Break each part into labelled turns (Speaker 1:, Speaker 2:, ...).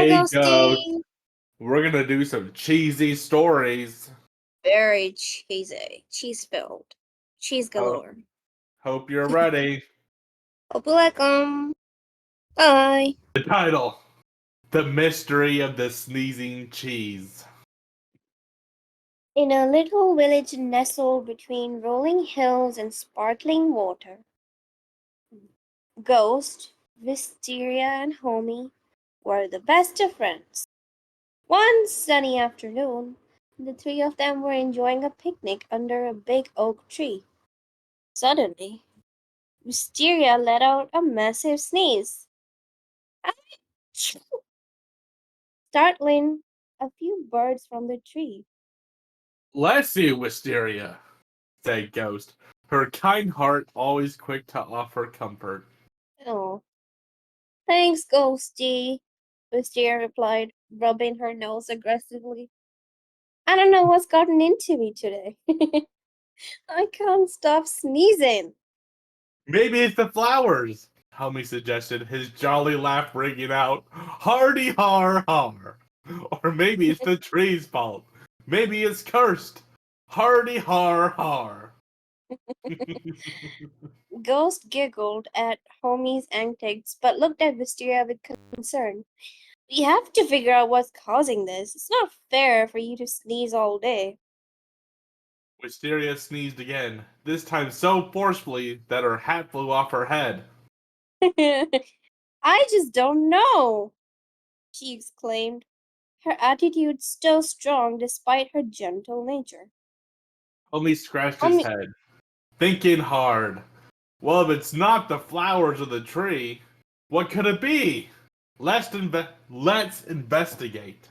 Speaker 1: Hi,
Speaker 2: Hey, Ghost.
Speaker 1: Ghosty.
Speaker 2: We're gonna do some cheesy stories.
Speaker 1: Very cheesy. Cheese filled. Cheese
Speaker 2: Hope,
Speaker 1: galore.
Speaker 2: hope you're ready.
Speaker 1: Hope you like 'em. Bye.
Speaker 2: The title: The Mystery of the Sneezing Cheese.
Speaker 1: In a little village nestled between rolling hills and sparkling water, Ghost, Wisteria, and Homie were the best of friends. One sunny afternoon, the three of them were enjoying a picnic under a big oak tree. Suddenly, Wisteria let out a massive sneeze, startling a few birds from the tree.
Speaker 2: Bless you, Wisteria, said Ghost, her kind heart always quick to offer comfort.
Speaker 1: Oh, thanks, Ghosty, Wisteria replied, rubbing her nose aggressively. I don't know what's gotten into me today. I can't stop sneezing.
Speaker 2: Maybe it's the flowers, Homie suggested, his jolly laugh ringing out, Hardy har har. Or maybe it's the tree's fault. Maybe it's cursed. Hardy har har.
Speaker 1: Ghost giggled at Homie's antics, but looked at Wisteria with concern. We have to figure out what's causing this. It's not fair for you to sneeze all day.
Speaker 2: Wisteria sneezed again, this time so forcefully that her hat flew off her head.
Speaker 1: I just don't know, she exclaimed, her attitude still strong despite her gentle nature.
Speaker 2: Homie scratched his
Speaker 1: Homie,
Speaker 2: head, thinking hard. Well, if it's not the flowers of the tree, what could it be? Let's investigate.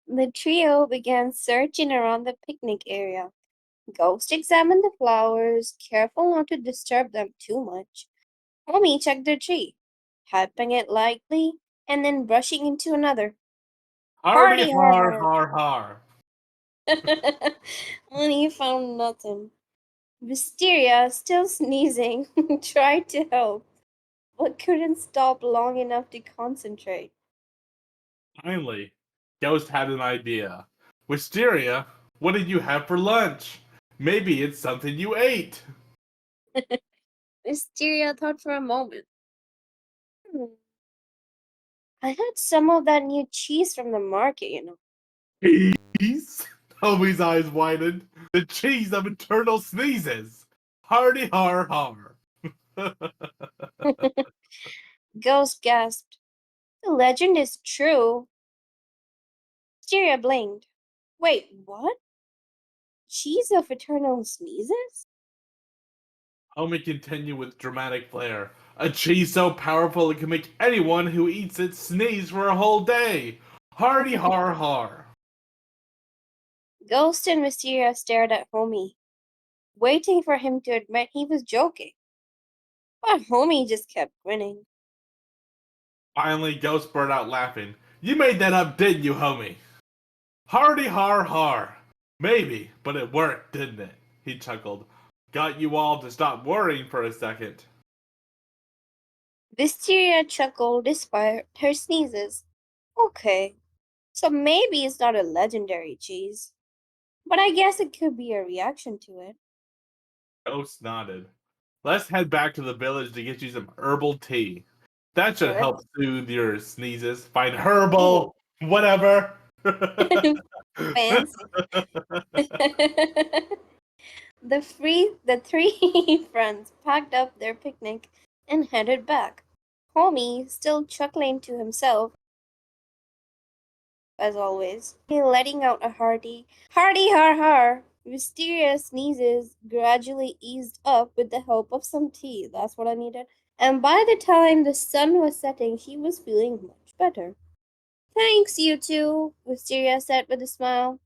Speaker 1: the trio began searching around the picnic area. Ghost examined the flowers, careful not to disturb them too much. Homie checked the tree, tapping it lightly and then brushing into another.
Speaker 2: Hardy
Speaker 1: Hardy har
Speaker 2: har
Speaker 1: har.
Speaker 2: har har.
Speaker 1: When he found nothing. Wisteria, still sneezing, tried to help, but couldn't stop long enough to concentrate.
Speaker 2: Finally, Ghost had an idea. Wisteria, what did you have for lunch? Maybe it's something you ate.
Speaker 1: Wisteria thought for a moment. "Hmm, I had some of that new cheese from the market.
Speaker 2: Cheese? Homie's eyes widened. The cheese of eternal sneezes. Hardy har har.
Speaker 1: Ghost gasped. The legend is true. Wisteria blinked. Wait, what? Cheese of eternal sneezes?
Speaker 2: Homie continued with dramatic flair. A cheese so powerful it can make anyone who eats it sneeze for a whole day. Hardy har har.
Speaker 1: Ghost and Wisteria stared at Homie, waiting for him to admit he was joking. But Homie just kept grinning.
Speaker 2: Finally, Ghost burst out laughing. You made that up, didn't you, homie? Hardy har har. Maybe, but it worked, didn't it? He chuckled. Got you all to stop worrying for a second.
Speaker 1: Wisteria chuckled despite her sneezes. Okay, so maybe it's not a legendary cheese, but I guess it could be a reaction to it.
Speaker 2: Ghost nodded. Let's head back to the village to get you some herbal tea. That should
Speaker 1: Herb.
Speaker 2: help soothe your sneezes. Find
Speaker 1: Ooh,
Speaker 2: herbal, whatever.
Speaker 1: fancy. The three friends packed up their picnic and headed back. Homie, still chuckling to himself as always, he letting out a hearty har har. Mysterious sneezes gradually eased up with the help of some tea. That's what I needed. And by the time the sun was setting, he was feeling much better. Thanks, you two, Wisteria said with a smile.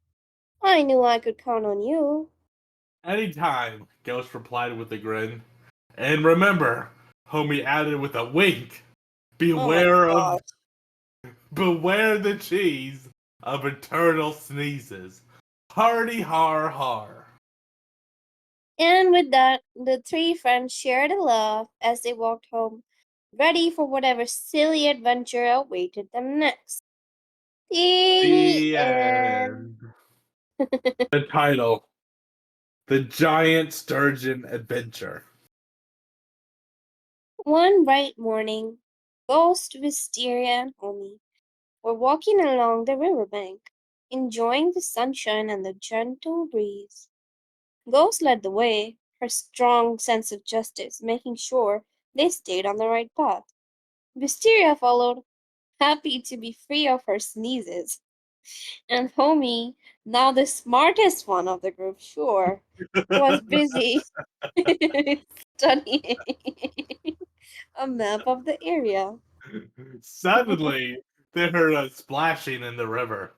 Speaker 1: I knew I could count on you.
Speaker 2: Anytime, Ghost replied with a grin. And remember, homie added with a wink,
Speaker 1: Oh my
Speaker 2: beware of
Speaker 1: gosh.
Speaker 2: beware the cheese of eternal sneezes. Hardy har har.
Speaker 1: And with that, the three friends shared a laugh as they walked home. ready for whatever silly adventure awaited them next. The
Speaker 2: The
Speaker 1: end.
Speaker 2: end. The title: The Giant Sturgeon Adventure.
Speaker 1: One bright morning, Ghost, Wisteria, and Homie were walking along the riverbank, enjoying the sunshine and the gentle breeze. Ghost led the way, her strong sense of justice making sure they stayed on the right path. Wisteria followed, happy to be free of her sneezes. And Homie, now the smartest one of the group, sure, was busy studying a map of the area.
Speaker 2: Suddenly, they heard a splashing in the river.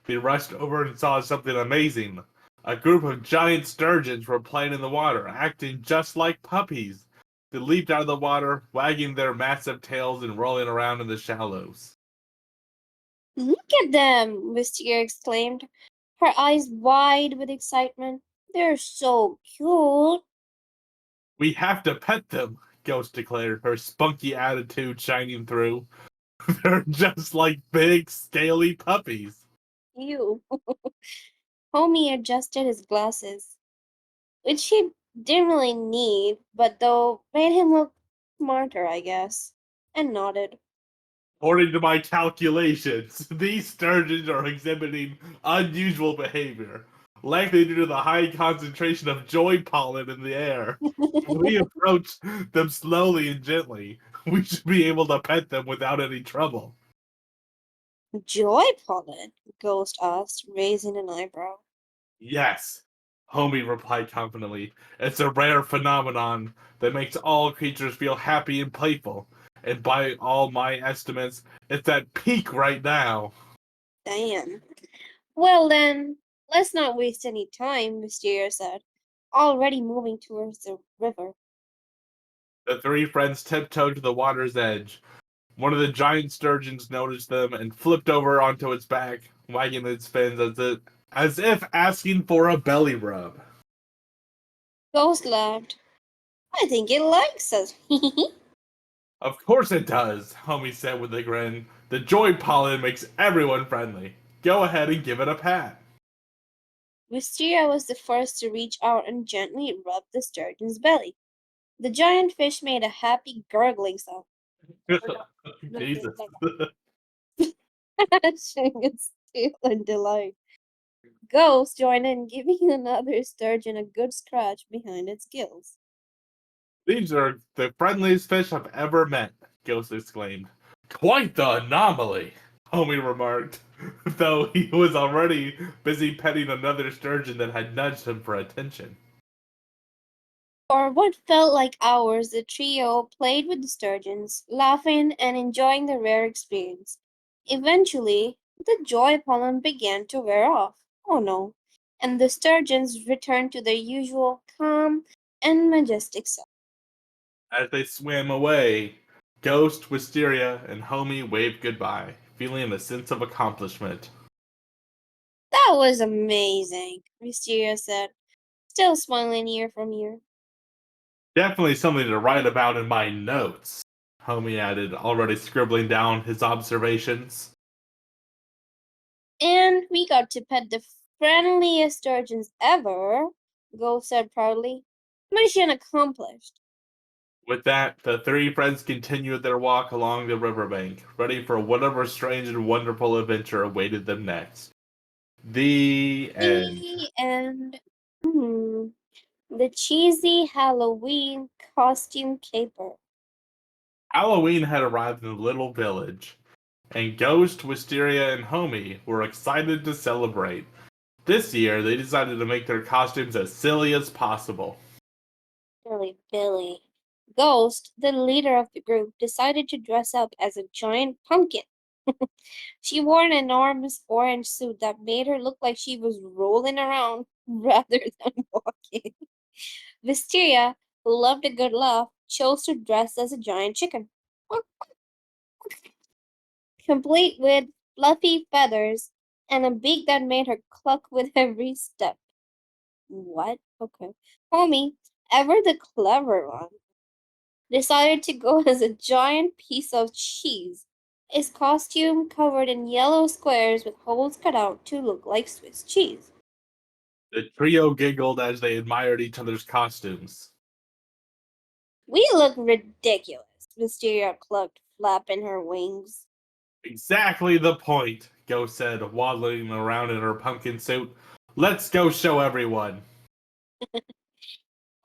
Speaker 2: They rushed over and saw something amazing. A group of giant sturgeons were playing in the water, acting just like puppies. They leaped out of the water, wagging their massive tails and rolling around in the shallows.
Speaker 1: Look at them, Wisteria exclaimed, her eyes wide with excitement. They're so cute.
Speaker 2: We have to pet them, Ghost declared, her spunky attitude shining through. They're just like big, scaly puppies.
Speaker 1: Ew. Homie adjusted his glasses, which he didn't really need, but though made him look smarter, I guess, and nodded.
Speaker 2: According to my calculations, these sturgeons are exhibiting unusual behavior, likely due to the high concentration of joy pollen in the air. If we approach them slowly and gently, we should be able to pet them without any trouble.
Speaker 1: Joy pollen? Ghost asked, raising an eyebrow.
Speaker 2: Yes, Homie replied confidently. It's a rare phenomenon that makes all creatures feel happy and playful. And by all my estimates, it's at peak right now.
Speaker 1: Damn. Well then, let's not waste any time, Mysteria said, already moving towards the river.
Speaker 2: The three friends tiptoed to the water's edge. One of the giant sturgeons noticed them and flipped over onto its back, wagging its fins as if asking for a belly rub.
Speaker 1: Ghost laughed. I think it likes us.
Speaker 2: Of course it does, Homie said with a grin. The joy pollen makes everyone friendly. Go ahead and give it a pat.
Speaker 1: Wisteria was the first to reach out and gently rub the sturgeon's belly. The giant fish made a happy gurgling sound,
Speaker 2: Jesus.
Speaker 1: flashing its tail in delight. Ghost joined in, giving another sturgeon a good scratch behind its gills.
Speaker 2: These are the friendliest fish I've ever met, Ghost exclaimed. Quite the anomaly, Homie remarked, though he was already busy petting another sturgeon that had nudged him for attention.
Speaker 1: For what felt like hours, the trio played with the sturgeons, laughing and enjoying the rare experience. Eventually, the joy pollen began to wear off. Oh no. And the sturgeons returned to their usual calm and majestic self.
Speaker 2: As they swam away, Ghost, Wisteria, and Homie waved goodbye, feeling a sense of accomplishment.
Speaker 1: That was amazing, Mysteria said, still smiling ear from ear.
Speaker 2: Definitely something to write about in my notes, Homie added, already scribbling down his observations.
Speaker 1: And we got to pet the friendliest sturgeons ever, Ghost said proudly. Mission accomplished.
Speaker 2: With that, the three friends continued their walk along the riverbank, ready for whatever strange and wonderful adventure awaited them next. The end.
Speaker 1: The end. Hmm. The cheesy Halloween costume caper.
Speaker 2: Halloween had arrived in the little village, and Ghost, Wisteria, and Homie were excited to celebrate. This year, they decided to make their costumes as silly as possible.
Speaker 1: Billy Billy. Ghost, the leader of the group, decided to dress up as a giant pumpkin. She wore an enormous orange suit that made her look like she was rolling around rather than walking. Wisteria, who loved a good laugh, chose to dress as a giant chicken, complete with fluffy feathers and a beak that made her cluck with every step. What? Okay. Homie, ever the clever one, decided to go as a giant piece of cheese. His costume covered in yellow squares with holes cut out to look like Swiss cheese.
Speaker 2: The trio giggled as they admired each other's costumes.
Speaker 1: We look ridiculous, Wisteria clucked, flapping her wings.
Speaker 2: Exactly the point, Go said, waddling around in her pumpkin suit. Let's go show everyone.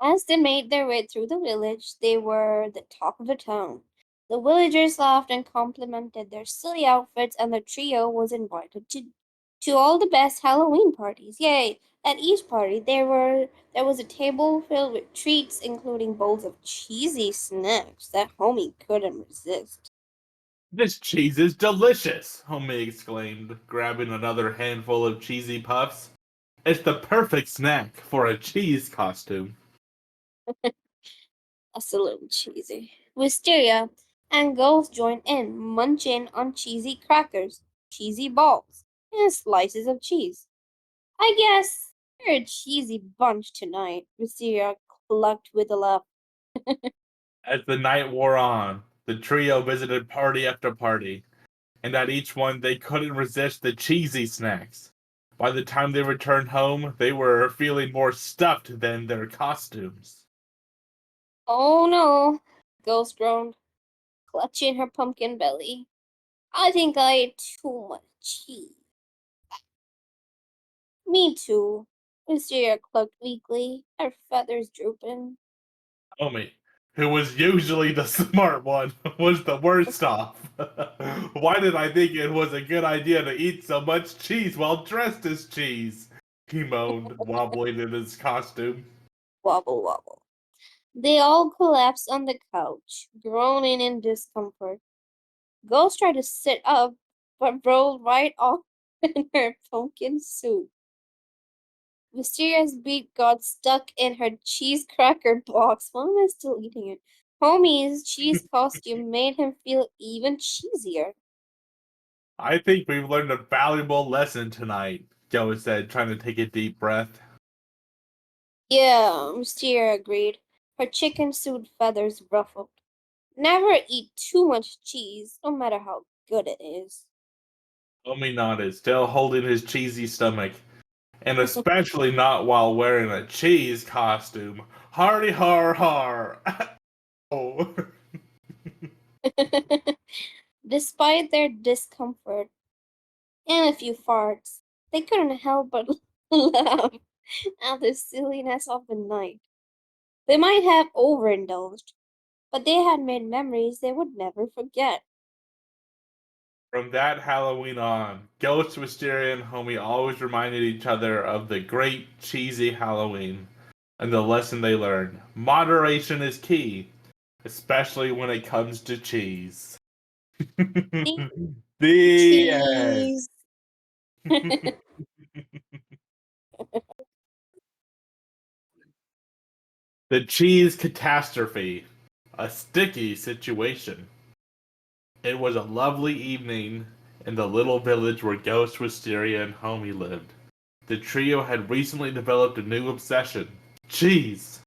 Speaker 1: As they made their way through the village, they were the talk of the town. The villagers laughed and complimented their silly outfits, and the trio was invited to all the best Halloween parties. Yay! At each party, there was a table filled with treats, including bowls of cheesy snacks that Homie couldn't resist.
Speaker 2: This cheese is delicious, Homie exclaimed, grabbing another handful of cheesy puffs. It's the perfect snack for a cheese costume.
Speaker 1: That's a little cheesy. Wisteria and girls joined in, munching on cheesy crackers, cheesy balls, and slices of cheese. I guess you're a cheesy bunch tonight, Wisteria clucked with a laugh.
Speaker 2: As the night wore on, the trio visited party after party, and at each one they couldn't resist the cheesy snacks. By the time they returned home, they were feeling more stuffed than their costumes.
Speaker 1: Oh no, Ghost groaned, clutching her pumpkin belly. I think I ate too much cheese. Me too, Wisteria clucked weakly, her feathers drooping.
Speaker 2: Homie, who was usually the smart one, was the worst off. Why did I think it was a good idea to eat so much cheese while dressed as cheese? He moaned, wobbling in his costume.
Speaker 1: Wobble wobble. They all collapsed on the couch, groaning in discomfort. Ghost tried to sit up, but rolled right off in her pumpkin suit. Mysterious beat got stuck in her cheese cracker box. Why am I still eating it? Homie's cheese costume made him feel even cheesier.
Speaker 2: I think we've learned a valuable lesson tonight, Joe said, trying to take a deep breath.
Speaker 1: Yeah, Mysteria agreed, her chicken suit feathers ruffled. Never eat too much cheese, no matter how good it is.
Speaker 2: Homie nodded, still holding his cheesy stomach, and especially not while wearing a cheese costume. Hardy har har! Oh.
Speaker 1: Despite their discomfort and a few farts, they couldn't help but laugh at the silliness of the night. They might have overindulged, but they had made memories they would never forget.
Speaker 2: From that Halloween on, Ghost, Wisteria, and Homie always reminded each other of the great cheesy Halloween and the lesson they learned. Moderation is key, especially when it comes to cheese. The end.
Speaker 1: Cheese.
Speaker 2: The cheese catastrophe. A sticky situation. It was a lovely evening in the little village where Ghost, Wisteria, and Homie lived. The trio had recently developed a new obsession cheese.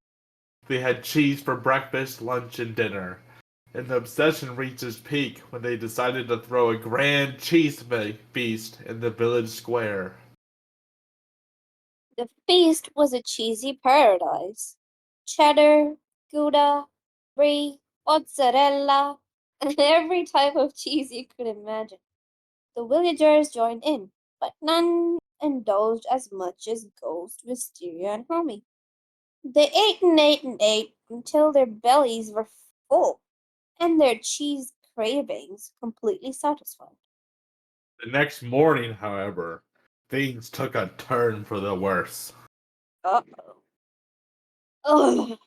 Speaker 2: They had cheese for breakfast, lunch, and dinner. And the obsession reached its peak when they decided to throw a grand cheese feast in the village square.
Speaker 1: The feast was a cheesy paradise. Cheddar, Gouda, Brie, mozzarella, and every type of cheese you could imagine. The villagers joined in, but none indulged as much as Ghost, Wisteria, and Homie. They ate and ate and ate until their bellies were full and their cheese cravings completely satisfied.
Speaker 2: The next morning, however, things took a turn for the worse.
Speaker 1: Uh-oh. Ugh,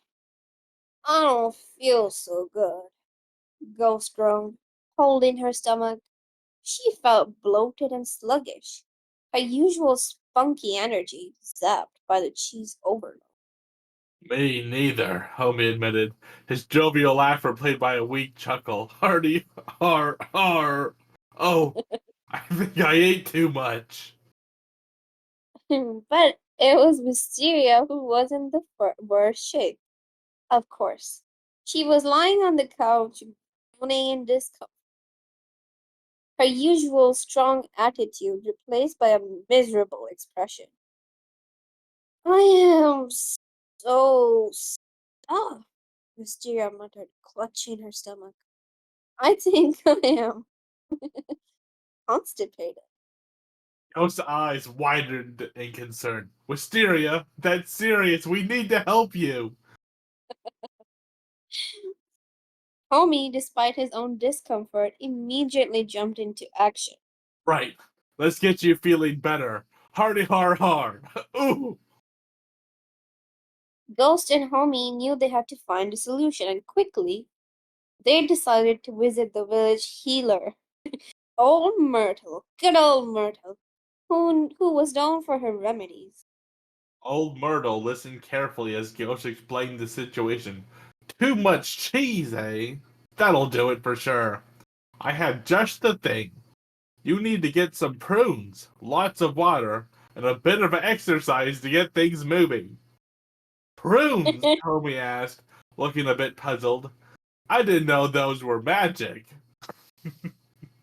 Speaker 1: I don't feel so good, Ghost groaned, holding her stomach. She felt bloated and sluggish, her usual spunky energy zapped by the cheese overload.
Speaker 2: Me neither, Homie admitted, his jovial laugh replaced by a weak chuckle. Hardy, har, har. Oh, I think I ate too much.
Speaker 1: But it was Wisteria who was in the worst shape, of course. She was lying on the couch, groaning in discomfort, her usual strong attitude replaced by a miserable expression. I am so stuffed, Wisteria muttered, clutching her stomach. I think I am constipated.
Speaker 2: Ghost's eyes widened in concern. Wisteria, that's serious. We need to help you.
Speaker 1: Homie, despite his own discomfort, immediately jumped into action.
Speaker 2: Right. Let's get you feeling better. Hardy har har. Ooh.
Speaker 1: Ghost and Homie knew they had to find a solution, and quickly they decided to visit the village healer, old Myrtle, good old Myrtle, who was known for her remedies.
Speaker 2: Old Myrtle listened carefully as Ghost explained the situation. Too much cheese, eh? That'll do it for sure. I have just the thing. You need to get some prunes, lots of water, and a bit of exercise to get things moving. Prunes? Tommy asked, looking a bit puzzled. I didn't know those were magic.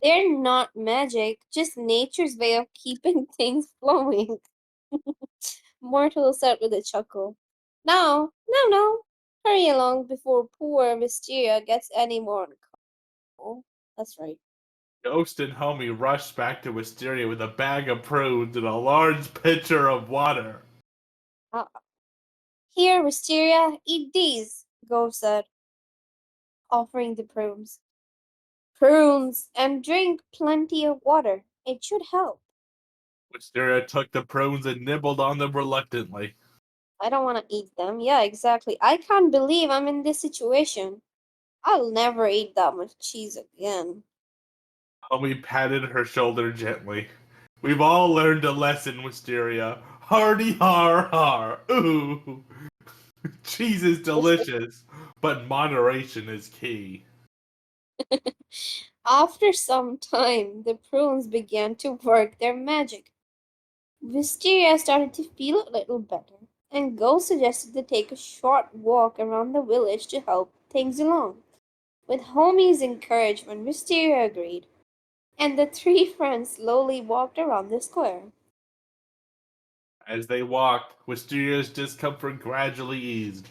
Speaker 1: They're not magic, just nature's way of keeping things flowing. Myrtle said with a chuckle. Now, no. Hurry along before poor Wisteria gets any more uncomfortable. That's right.
Speaker 2: Ghost and Homie rushed back to Wisteria with a bag of prunes and a large pitcher of water.
Speaker 1: Uh, Here, Wisteria, eat these, Gove said, offering the prunes. Prunes, and drink plenty of water. It should help.
Speaker 2: Wisteria took the prunes and nibbled on them reluctantly.
Speaker 1: I don't want to eat them. Yeah, exactly. I can't believe I'm in this situation. I'll never eat that much cheese again.
Speaker 2: Homie patted her shoulder gently. We've all learned a lesson, Wisteria. Hardy har har. Ooh. Cheese is delicious, but moderation is key.
Speaker 1: After some time, the prunes began to work their magic. Wisteria started to feel a little better, and Go suggested they take a short walk around the village to help things along. With Homie's encouragement, Wisteria agreed, and the three friends slowly walked around the square.
Speaker 2: As they walked, Wisteria's discomfort gradually eased.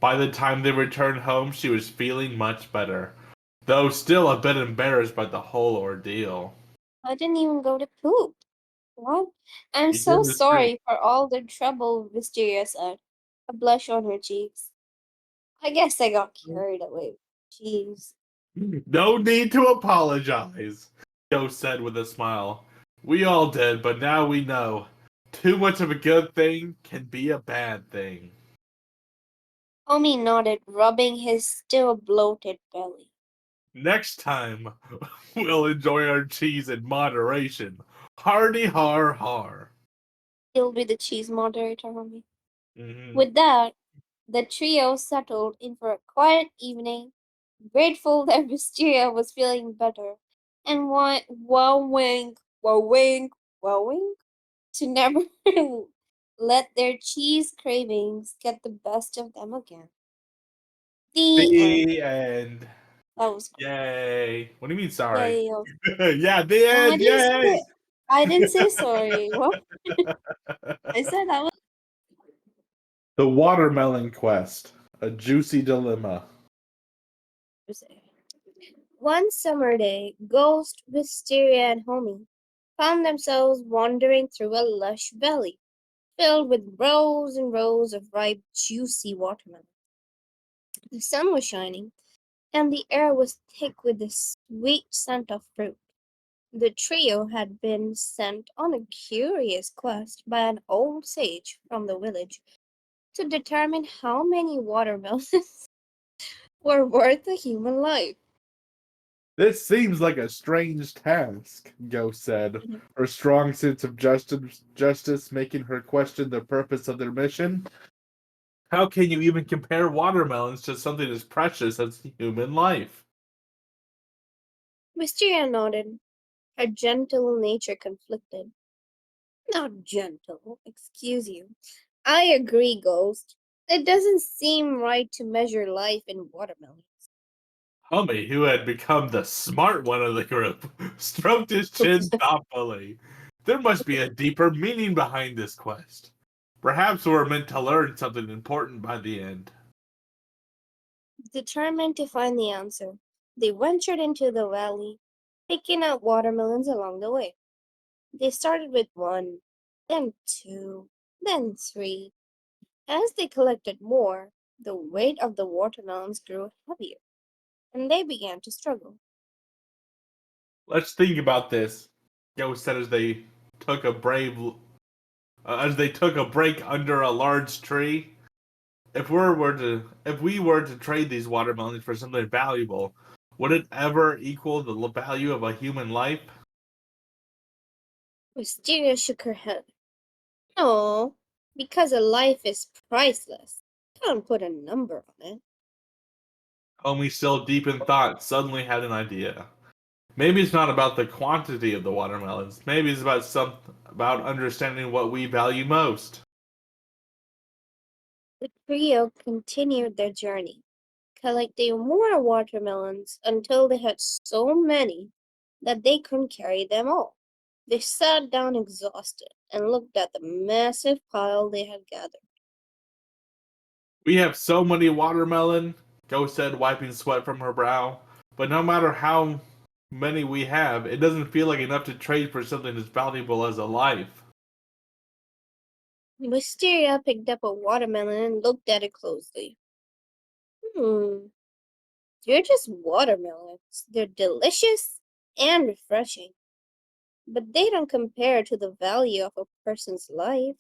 Speaker 2: By the time they returned home, she was feeling much better, though still a bit embarrassed by the whole ordeal.
Speaker 1: I didn't even go to poop. What? I'm
Speaker 2: You
Speaker 1: so
Speaker 2: did this too.
Speaker 1: sorry for all the trouble, Wisteria said, a blush on her cheeks. I guess I got carried away. Jeez.
Speaker 2: No need to apologize, Joe said with a smile. We all did, but now we know. Too much of a good thing can be a bad thing.
Speaker 1: Homie nodded, rubbing his still bloated belly.
Speaker 2: Next time, we'll enjoy our cheese in moderation. Hardy har har.
Speaker 1: He'll be the cheese moderator, homie.
Speaker 2: Mhm.
Speaker 1: With that, the trio settled in for a quiet evening, grateful that Wisteria was feeling better, and wowing, wowing, to never let their cheese cravings get the best of them again. The end.
Speaker 2: The end.
Speaker 1: That was cool.
Speaker 2: Yay. What do you mean,
Speaker 1: Yeah,
Speaker 2: sorry?
Speaker 1: yeah, yeah.
Speaker 2: Yeah, the
Speaker 1: No,
Speaker 2: end. Yay.
Speaker 1: I didn't say sorry. What? I said that
Speaker 2: The Watermelon Quest. A juicy dilemma.
Speaker 1: was. One summer day, Ghost, Wisteria, and Homie found themselves wandering through a lush valley filled with rows and rows of ripe, juicy watermelon. The sun was shining, and the air was thick with the sweet scent of fruit. The trio had been sent on a curious quest by an old sage from the village to determine how many watermelons were worth a human life.
Speaker 2: This seems like a strange task, Ghost said, her strong sense of justice making her question the purpose of their mission. How can you even compare watermelons to something as precious as human life?
Speaker 1: Wisteria nodded, her gentle nature conflicted. Not gentle, excuse you. I agree, Ghost. It doesn't seem right to measure life in watermelons.
Speaker 2: Homie, who had become the smart one of the group, stroked his chin thoughtfully. There must be a deeper meaning behind this quest. Perhaps we're meant to learn something important by the end.
Speaker 1: Determined to find the answer, they ventured into the valley, picking out watermelons along the way. They started with one, then two, then three. As they collected more, the weight of the watermelons grew heavier, and they began to struggle.
Speaker 2: Let's think about this. Ghost said as they took a break under a large tree. If we were to trade these watermelons for something valuable, would it ever equal the value of a human life?
Speaker 1: Wisteria shook her head. No, because a life is priceless. Can't put a number on it.
Speaker 2: Homie, still deep in thought, suddenly had an idea. Maybe it's not about the quantity of the watermelons. Maybe it's about understanding what we value most.
Speaker 1: The trio continued their journey, collecting more watermelons until they had so many that they couldn't carry them all. They sat down exhausted and looked at the massive pile they had gathered.
Speaker 2: We have so many watermelon, Ghost said, wiping sweat from her brow. But no matter how many we have, it doesn't feel like enough to trade for something as valuable as a life.
Speaker 1: Wisteria picked up a watermelon and looked at it closely. Hmm, they're just watermelons. They're delicious and refreshing, but they don't compare to the value of a person's life.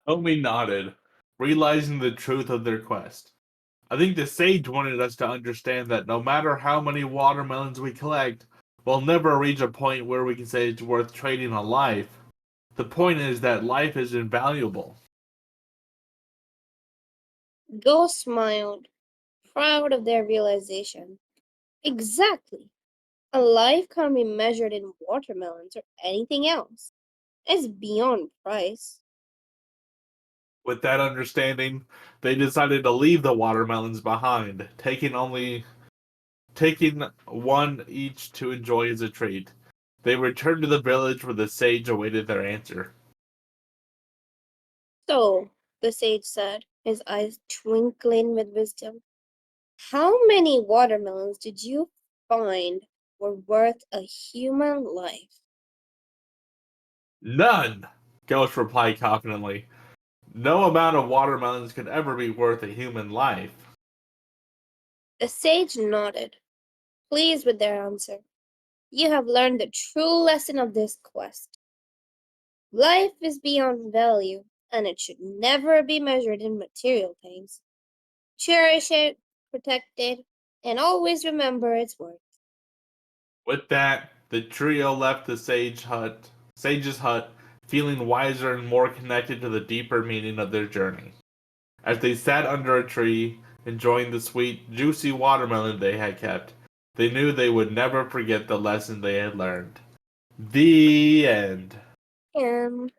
Speaker 2: Homie nodded, realizing the truth of their quest. I think the sage wanted us to understand that no matter how many watermelons we collect, we'll never reach a point where we can say it's worth trading a life. The point is that life is invaluable.
Speaker 1: Ghost smiled, proud of their realization. Exactly. A life can't be measured in watermelons or anything else. It's beyond price.
Speaker 2: With that understanding, they decided to leave the watermelons behind, taking one each to enjoy as a treat. They returned to the village where the sage awaited their answer.
Speaker 1: So, the sage said, his eyes twinkling with wisdom, how many watermelons did you find were worth a human life?
Speaker 2: None, Ghost replied confidently. No amount of watermelons could ever be worth a human life.
Speaker 1: The sage nodded, pleased with their answer. You have learned the true lesson of this quest. Life is beyond value, and it should never be measured in material things. Cherish it, protect it, and always remember its worth.
Speaker 2: With that, the trio left the sage's hut, feeling wiser and more connected to the deeper meaning of their journey. As they sat under a tree, enjoying the sweet, juicy watermelon they had kept, they knew they would never forget the lesson they had learned. The end.
Speaker 1: And